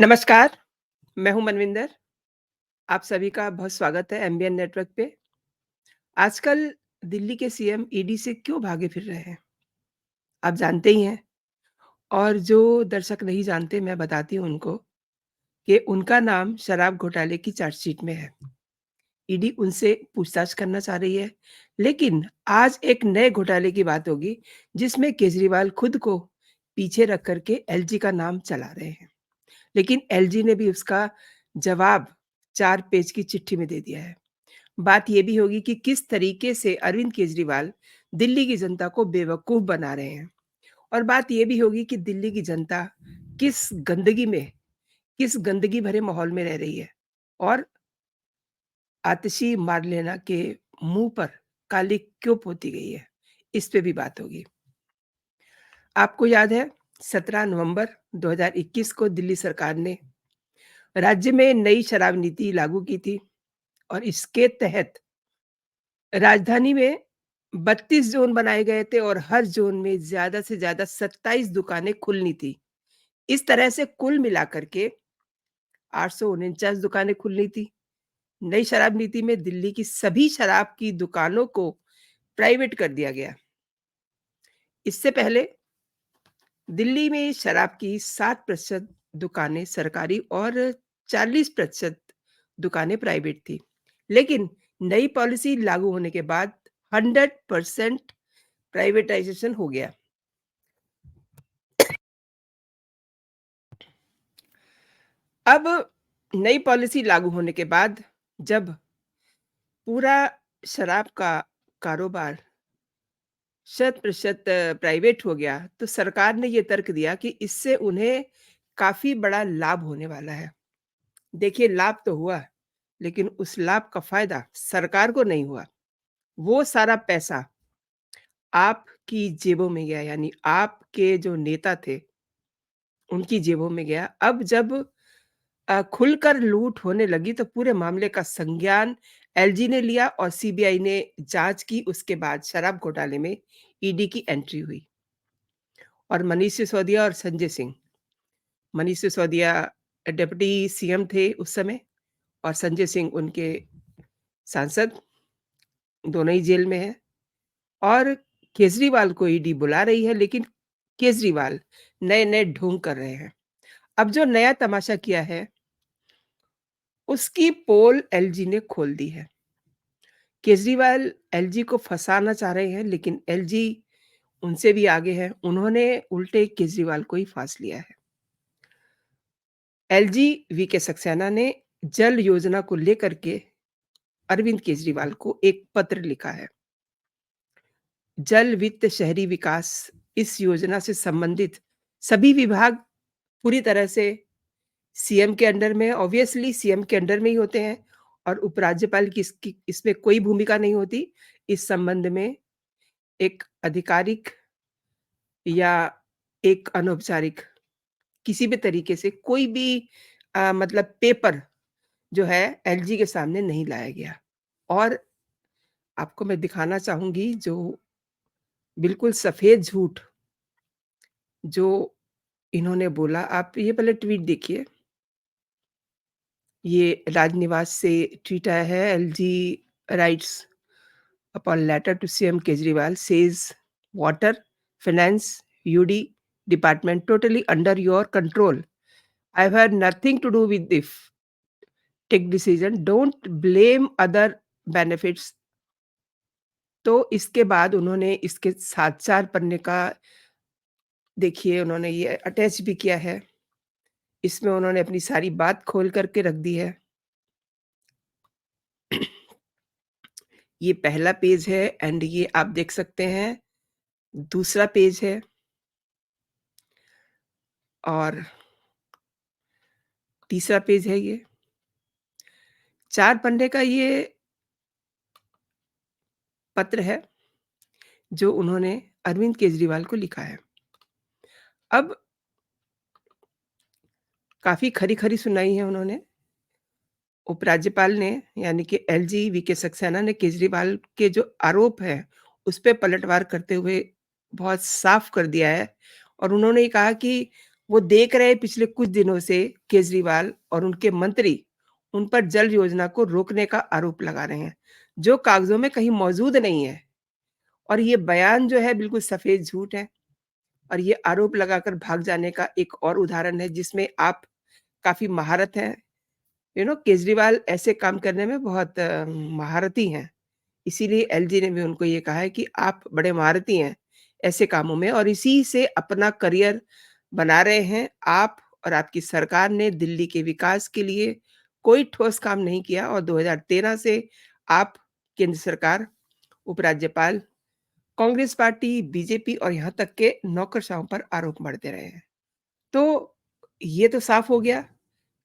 नमस्कार, मैं हूँ मनविंदर। आप सभी का बहुत स्वागत है एमबीएन नेटवर्क पे। आजकल दिल्ली के सीएम ईडी से क्यों भागे फिर रहे हैं? आप जानते ही हैं और जो दर्शक नहीं जानते मैं बताती हूँ उनको कि उनका नाम शराब घोटाले की चार्जशीट में है। ईडी उनसे पूछताछ करना चाह रही है, लेकिन आज एक नए घोटाले की बात होगी जिसमें केजरीवाल खुद को पीछे रख कर के एलजी का नाम चला रहे हैं। लेकिन एलजी ने भी उसका जवाब 4 पेज की चिट्ठी में दे दिया है। बात ये भी होगी कि किस तरीके से अरविंद केजरीवाल दिल्ली की जनता को बेवकूफ़ बना रहे हैं और बात ये भी होगी कि दिल्ली की जनता किस गंदगी में, किस गंदगी भरे माहौल में रह रही है और आतिशी मार्लेना के मुँह पर काली क्यों पोती गई है, इस पे भी बात होगी। आपको याद है 17 नवंबर 2021 को दिल्ली सरकार ने राज्य में नई शराब नीति लागू की थी और इसके तहत राजधानी में 32 ज़ोन बनाए गए थे और हर ज़ोन में ज़्यादा से ज़्यादा 27 दुकानें खुलनी थी। इस तरह से कुल मिलाकर के 849 दुकानें खुलनी थी। नई शराब नीति में दिल्ली की सभी शराब की दुकानों को प्राइवेट कर दिया गया। इससे पहले दिल्ली में शराब की 60% दुकानें सरकारी और 40% दुकानें प्राइवेट थी। लेकिन नई पॉलिसी लागू होने के बाद 100% प्राइवेटाइज़ेशन हो गया। अब नई पॉलिसी लागू होने के बाद जब पूरा शराब का कारोबार शत प्रतिशत प्राइवेट हो गया, तो सरकार ने ये तर्क दिया कि इससे उन्हें काफ़ी बड़ा लाभ होने वाला है। देखिए लाभ तो हुआ, लेकिन उस लाभ का फ़ायदा सरकार को नहीं हुआ। वो सारा पैसा आपकी जेबों में गया यानी आपके जो नेता थे, उनकी जेबों में गया। अब जब खुलकर लूट होने लगी तो पूरे मामले का संज्ञान एलजी ने लिया और सीबीआई ने जाँच की, उसके बाद शराब घोटाले में ईडी की एंट्री हुई और मनीष सिसोदिया और संजय सिंह। मनीष सिसोदिया डिप्टी सीएम थे उस समय और संजय सिंह उनके सांसद, दोनों ही जेल में हैं और केजरीवाल को ईडी बुला रही है, लेकिन केजरीवाल नए-नए ढोंग कर रहे हैं। अब जो नया तमाशा किया है, उसकी पोल एलजी ने खोल दी है। केजरीवाल एलजी को फँसाना चाह रहे हैं, लेकिन एलजी उनसे भी आगे है। उन्होंने उल्टे केजरीवाल को ही फाँस लिया है। एलजी वीके सक्सेना ने जल योजना को लेकर के अरविंद केजरीवाल को एक पत्र लिखा है। जल वित्त शहरी विकास इस योजना से संबंधित सभी विभाग पूरी तरह से सीएम के अंडर में है। ऑब्वियसली सीएम के अंडर में ही होते हैं और उपराज्यपाल की इसकी इसमें कोई भूमिका नहीं होती। इस संबंध में एक आधिकारिक या एक अनौपचारिक किसी भी तरीके से कोई भी मतलब पेपर जो है एलजी के सामने नहीं लाया गया और आपको मैं दिखाना चाहूँगी जो बिल्कुल सफ़ेद झूठ जो इन्होंने बोला। आप ये पहले ट्वीट देखिए। ये राजनिवास से ट्वीट आया है। LG writes upon letter to CM Kejriwal says water, finance, UD department totally under your control. I've had nothing to do with this. Take decision. Don't blame other benefits. तो इसके बाद उन्होंने इसके साथ 4 पन्ने का देखिए उन्होंने ये अटैच भी किया है। इसमें उन्होंने अपनी सारी बात खोल कर के रख दी है। ये पहला पेज है एंड ये आप देख सकते हैं, दूसरा पेज है और तीसरा पेज है ये। 4 पन्ने का ये पत्र है, जो उन्होंने अरविंद केजरीवाल को लिखा है। अब काफ़ी खरी-खरी सुनाई है उन्होंने। उपराज्यपाल ने यानी कि एलजी वीके सक्सेना ने केजरीवाल के जो आरोप हैं, उस पे पलटवार करते हुए बहुत साफ कर दिया है और उन्होंने ये कहा कि वो देख रहे हैं पिछले कुछ दिनों से केजरीवाल और उनके मंत्री उन पर जल योजना को रोकने का आरोप लगा रहे हैं, जो कागज़ों में कहीं मौजूद नहीं है। और ये बयान जो है बिल्कुल सफ़ेद झूठ है और ये आरोप लगाकर भाग जाने का एक और उदाहरण है जिसमें आप काफ़ी महारत है। केजरीवाल ऐसे काम करने में बहुत महारती हैं। इसीलिए एलजी ने भी उनको ये कहा है कि आप बड़े महारती हैं ऐसे कामों में और इसी से अपना करियर बना रहे हैं। आप और आपकी सरकार ने दिल्ली के विकास के लिए कोई ठोस काम नहीं किया और 2013 से आप केंद्र सरकार, उपराज्यपाल, कांग्रेस पार्टी, बीजेपी और यहाँ तक के नौकरशाहों पर आरोप मढ़ते रहे हैं। तो ये तो साफ हो गया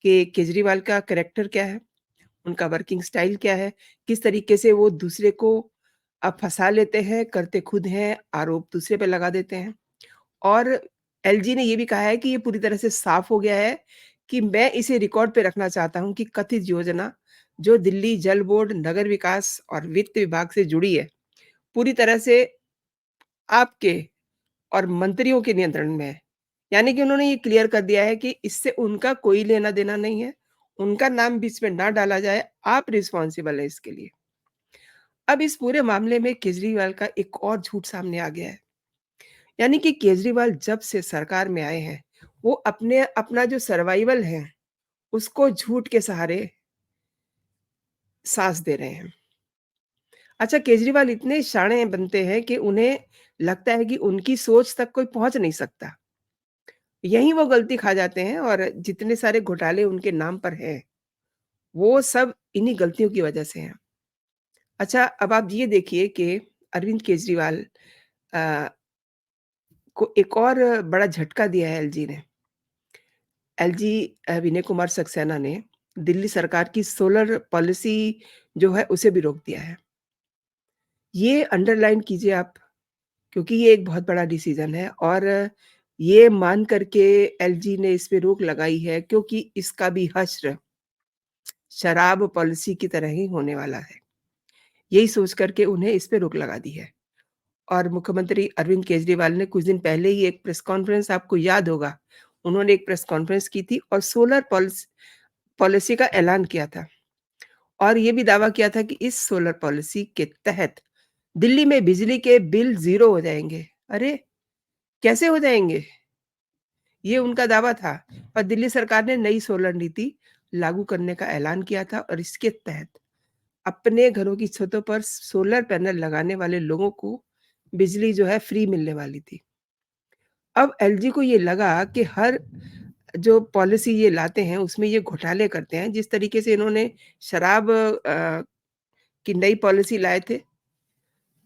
कि केजरीवाल का कैरेक्टर क्या है, उनका वर्किंग स्टाइल क्या है, किस तरीके से वो दूसरे को फँसा लेते हैं, करते खुद हैं, आरोप दूसरे पे लगा देते हैं। और एलजी ने ये भी कहा है कि ये पूरी तरह से साफ हो गया है कि मैं इसे रिकॉर्ड पे रखना चाहता हूँ कि कथित योजना जो दिल्ली जल बोर्ड, नगर विकास और वित्त विभाग से जुड़ी है, पूरी तरह से आपके और मंत्रियों के नियंत्रण में है। यानी कि उन्होंने ये क्लियर कर दिया है कि इससे उनका कोई लेना-देना नहीं है, उनका नाम बीच में ना डाला जाए, आप रिस्पॉन्सिबल हैं इसके लिए। अब इस पूरे मामले में केजरीवाल का एक और झूठ सामने आ गया है। यानी कि केजरीवाल जब से सरकार में आए हैं, वो अपना जो सर्वाइवल है, उसको झूठ के सहारे साँस दे रहे हैं। अच्छा केजरीवाल इतने शाणे बनते हैं कि उन्हें लगता है कि उनकी सोच तक कोई पहुँच नहीं सकता। यहीं वो गलती खा जाते हैं और जितने सारे घोटाले उनके नाम पर हैं, वो सब इन्हीं गलतियों की वजह से हैं। अच्छा अब आप ये देखिए कि अरविंद केजरीवाल अ, को एक और बड़ा झटका दिया है एलजी ने। एलजी विनय कुमार सक्सेना ने दिल्ली सरकार की सोलर पॉलिसी जो है उसे भी रोक दिया है। ये अंडरलाइन कीजिए आप क्योंकि ये एक बहुत बड़ा डिसीज़न है और ये मान कर के एलजी ने इस पे रोक लगाई है क्योंकि इसका भी हश्र शराब पॉलिसी की तरह ही होने वाला है। यही सोच कर के उन्हें इस पे रोक लगा दी है। और मुख्यमंत्री अरविंद केजरीवाल ने कुछ दिन पहले ही एक प्रेस कॉन्फ्रेंस आपको याद होगा, उन्होंने एक प्रेस कॉन्फ्रेंस की थी और सोलर पॉलिसी का ऐलान किया था और ये भी दावा किया था कि इस सोलर पॉलिसी के तहत दिल्ली में बिजली के बिल ज़ीरो हो जाएँगे। अरे! कैसे हो जाएँगे? ये उनका दावा था और दिल्ली सरकार ने नई सोलर नीति लागू करने का ऐलान किया था और इसके तहत अपने घरों की छतों पर सोलर पैनल लगाने वाले लोगों को बिजली जो है फ्री मिलने वाली थी। अब एलजी को ये लगा कि हर जो पॉलिसी ये लाते हैं उसमें ये घोटाले करते हैं। जिस तरीके से इन्होंने शराब की नई पॉलिसी लाए थे,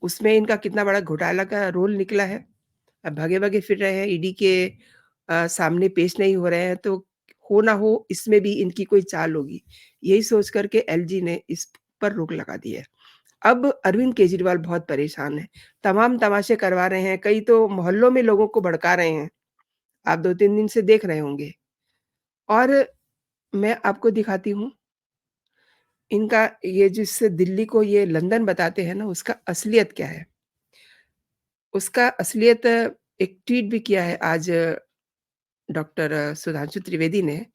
उसमें इनका कितना बड़ा घोटाला का रोल निकला है। अब भागे-भागे फिर रहे हैं ईडी के सामने पेश नहीं हो रहे हैं तो हो ना हो इसमें भी इनकी कोई चाल होगी। यही सोच कर के एलजी ने इस पर रोक लगा दी है। अब अरविंद केजरीवाल बहुत परेशान हैं। तमाम तमाशे करवा रहे हैं, कई तो मोहल्लों में लोगों को भड़का रहे हैं। आप 2-3 दिन से देख रहे होंगे। और मैं आपको दिखाती हूँ, इनका ये जिससे दिल्ली को ये लंदन बताते हैं ना, उसका असलियत क्या है? उसका असलियत एक ट्वीट भी किया है आज डॉक्टर सुधांशु त्रिवेदी ने।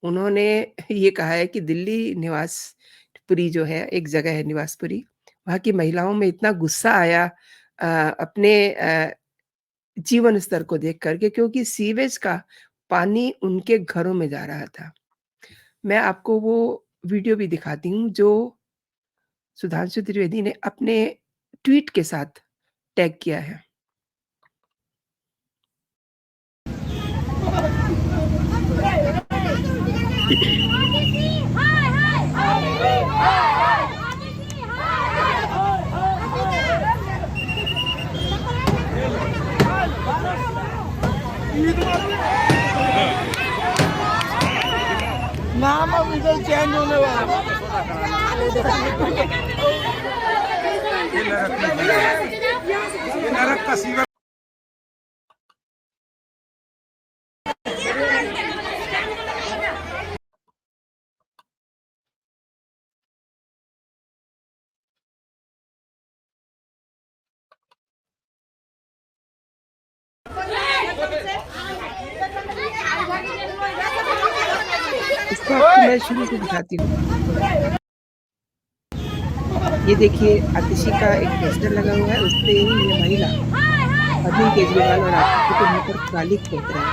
उन्होंने ये कहा है कि दिल्ली निवासपुरी जो है, एक जगह है निवासपुरी, वहाँ की महिलाओं में इतना गुस्सा आया अपने जीवन स्तर को देख कर के क्योंकि सीवेज का पानी उनके घरों में जा रहा था। मैं आपको वो वीडियो भी दिखाती हूँ जो सुधांशु त्रिवेदी ने अपने ट्वीट के साथ टैग किया है। नाम अब इधर चेंज होने वाला नरक का सीवर तो आपको मैं शुरू से दिखाती हूँ। ये देखिए आतिशी का एक पोस्टर लगा हुआ है, उसपे ये महिला अरविंद केजरीवाल और आतिशी के मुँह पर गाली ठोक रहे हैं।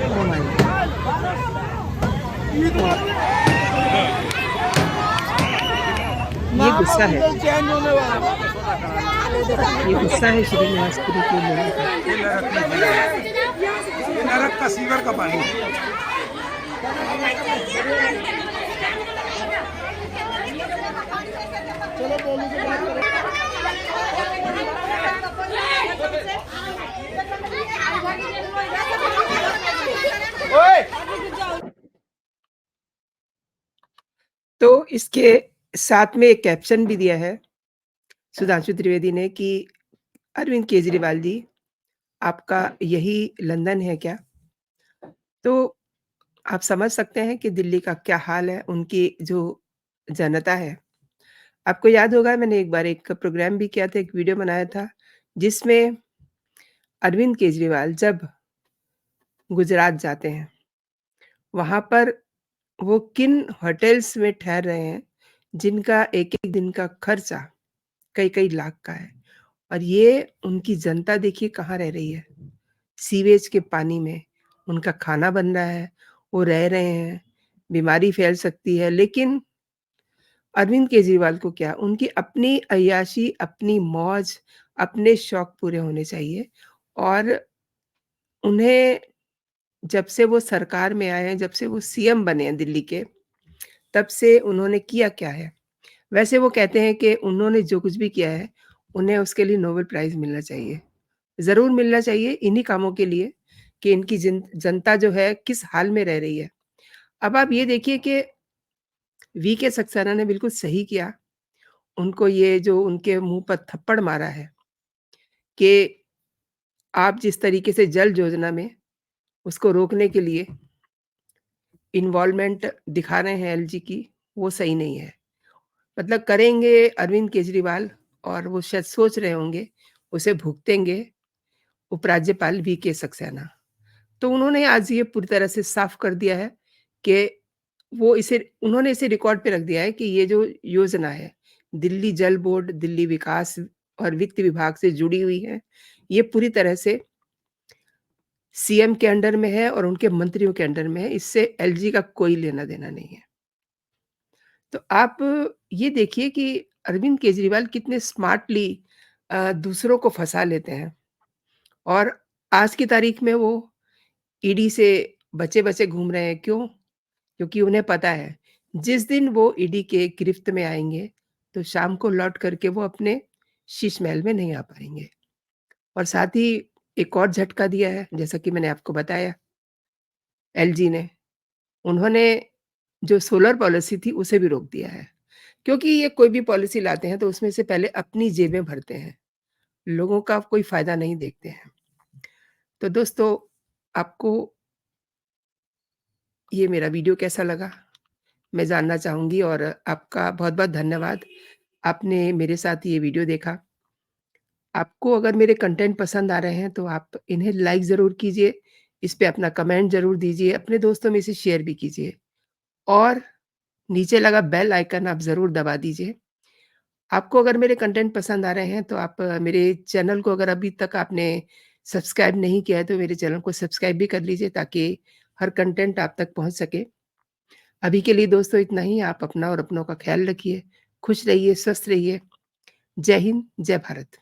Oh my God! और ये गुस्सा है, महामंडल चेंज होने वाला ये गुस्सा है श्रीनिवासपुरी के लोगों का। ये नरक की जगह है। ये नरक का सीवर का पानी है। चलो बोलू से बात करें। ओए तो इसके साथ में एक कैप्शन भी दिया है सुधांशु त्रिवेदी ने कि अरविंद केजरीवाल जी, आपका यही लंदन है क्या? तो आप समझ सकते हैं कि दिल्ली का क्या हाल है, उनकी जो जनता है। आपको याद होगा मैंने एक बार एक प्रोग्राम भी किया था, एक वीडियो बनाया था, जिसमें अरविंद केजरीवाल जब गुजरात जाते हैं, वहाँ पर वो किन होटल्स में ठहर रहे हैं, जिनका एक-एक दिन का खर्चा कई-कई लाख का है। और ये उनकी जनता देखिए कहाँ रह रही है, सीवेज के पानी में। उनका खाना बन रहा है, वो रह रहे हैं, बीमारी फैल सकती है, लेकिन अरविंद केजरीवाल को क्या, उनकी अपनी अय्याशी, अपनी मौज, अपने शौक पूरे होने चाहिए और उन्हें जब से वो सरकार में आए हैं, जब से वो सीएम बने हैं दिल्ली के, तब से उन्होंने किया क्या है? वैसे वो कहते हैं कि उन्होंने जो कुछ भी किया है, उन्हें उसके लिए नोबेल प्राइज़ मिलना चाहिए। ज़रूर मिलना चाहिए इन्हीं कामों के लिए कि इनकी जनता जो है किस हाल में रह रही है। अब आप ये देखिए कि वीके सक्सेना ने बिल्कुल सही किया, उनको ये जो उनके मुँह पर थप्पड़ मारा है कि आप जिस तरीके से जल योजना में उसको रोकने के लिए इन्वॉल्वमेंट दिखा रहे हैं एलजी की, वो सही नहीं है। मतलब करेंगे अरविंद केजरीवाल और वो शायद सोच रहे होंगे, उसे भुगतेंगे उपराज्यपाल वीके सक्सेना। तो उन्होंने आज ये पूरी तरह से साफ कर दिया है कि वो इसे उन्होंने इसे रिकॉर्ड पे रख दिया है कि ये जो योजना है, दिल्ली जल बोर्ड, दिल्ली विकास और वित्त विभाग से जुड़ी हुई है, ये पूरी तरह से सीएम के अंडर में है और उनके मंत्रियों के अंडर में है, इससे एलजी का कोई लेना-देना नहीं है। तो आप ये देखिए कि अरविंद केजरीवाल कितने स्मार्टली दूसरों को फँसा लेते हैं और आज की तारीख में वो ईडी से बचे-बचे घूम रहे हैं, क्यों? क्योंकि उन्हें पता है, जिस दिन वो ईडी के गिरफ्त में आएँगे, तो शाम को लौट कर के वो अपने शीश महल में नहीं आ पाएँगे। और साथ ही एक और झटका दिया है, जैसा कि मैंने आपको बताया, एलजी ने। उन्होंने जो सोलर पॉलिसी थी, उसे भी रोक दिया है। क्योंकि ये कोई भी पॉलिसी लाते हैं, तो उसमें से पहले अपनी जेबें भरते हैं, लोगों का कोई फ़ायदा नहीं देखते हैं। तो दोस्तों, आपको ये मेरा वीडियो कैसा लगा? मैं जानना चाहूँगी और आपका बहुत-बहुत धन्यवाद। आपने मेरे साथ ये वीडियो देखा। आपको अगर मेरे कंटेंट पसंद आ रहे हैं, तो आप इन्हें लाइक ज़रूर कीजिए, इस पे अपना कमेंट ज़रूर दीजिए, अपने दोस्तों में इसे शेयर भी कीजिए और नीचे लगा बेल आइकन आप ज़रूर दबा दीजिए। आपको अगर मेरे कंटेंट पसंद आ रहे हैं, तो आप मेरे चैनल को अगर अभी तक आपने सब्सक्राइब नहीं किया है, तो मेरे चैनल को सब्सक्राइब भी कर लीजिए ताकि हर कंटेंट आप तक पहुँच सके। अभी के लिए दोस्तों इतना ही, आप अपना और अपनों का ख़्याल रखिए, खुश रहिए, स्वस्थ रहिए। जय हिंद, जय भारत।